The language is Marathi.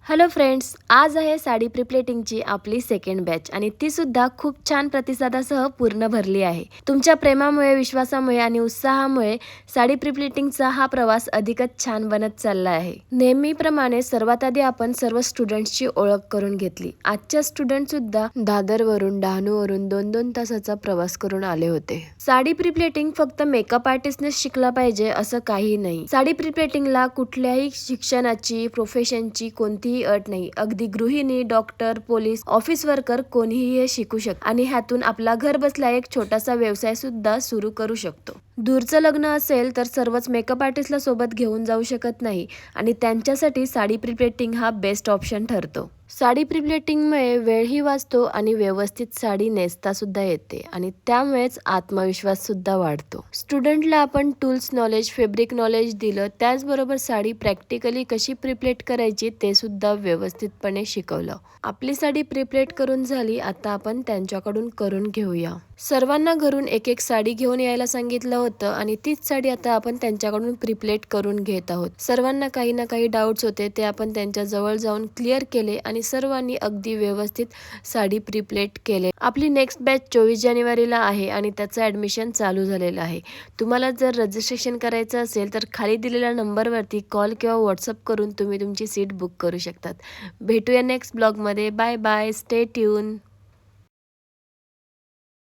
हॅलो फ्रेंड्स, आज आहे साडी प्रिप्लेटिंगची आपली सेकंड बॅच आणि ती सुद्धा खूप छान प्रतिसादासह पूर्ण भरली आहे. तुमच्या प्रेमामुळे, विश्वासामुळे आणि उत्साहामुळे साडी प्रिप्लेटिंगचा हा प्रवास अधिकच छान बनत चालला आहे. नेहमीप्रमाणे सर्वात आधी आपण सर्व स्टुडंट्सची ओळख करून घेतली. आजच्या स्टुडंट सुद्धा दादरवरून, डहाणूवरून 2-2 तासाचा प्रवास करून आले होते. साडी प्रिप्लेटिंग फक्त मेकअप आर्टिस्टने शिकला पाहिजे असं काही नाही. साडी प्रिप्लेटिंगला कुठल्याही शिक्षणाची, प्रोफेशनची कोणतीही अट नाही. अगदी गृहिणी, डॉक्टर, पोलीस, ऑफिस वर्कर कोणीही हे शिकू शकतो आणि ह्यातून आपला घर बसल्या एक छोटासा व्यवसाय सुद्धा सुरू करू शकतो. दूरचं लग्न असेल तर सर्वच मेकअप आर्टिस्टला सोबत घेऊन जाऊ शकत नाही आणि त्यांच्यासाठी साडी प्रिप्लेटिंग हा बेस्ट ऑप्शन ठरतो. साडी प्रिप्लेटिंगमुळे वेळही वाचतो आणि व्यवस्थित साडी नेसता सुद्धा येते आणि त्यामुळेच आत्मविश्वास सुद्धा वाढतो. स्टुडंटला आपण टूल्स नॉलेज, फॅब्रिक नॉलेज दिलं, त्याचबरोबर साडी प्रॅक्टिकली कशी प्रिप्लेट करायची ते सुद्धा व्यवस्थितपणे शिकवलं. आपली साडी प्रिप्लेट करून झाली, आता आपण त्यांच्याकडून करून घेऊया. सर्वांना घरून एक एक साडी घेऊन यायला सांगितलं होतं आणि तीच साडी आता आपण त्यांच्याकडून प्रिप्लेट करून घेत आहोत. सर्वांना काही ना काही डाऊट्स होते, ते आपण त्यांच्या जवळ जाऊन क्लिअर केले आणि सर्वांनी अगदी व्यवस्थित साडी प्रिप्लेट केले. आपली नेक्स्ट बॅच 24 जानेवारीला आहे आणि त्याचं ॲडमिशन चालू झालेलं आहे. तुम्हाला जर रजिस्ट्रेशन करायचं असेल तर खाली दिलेल्या नंबरवरती कॉल किंवा व्हॉट्सअप करून तुम्ही तुमची सीट बुक करू शकतात. भेटूया नेक्स्ट ब्लॉगमध्ये. Bye bye, stay tune.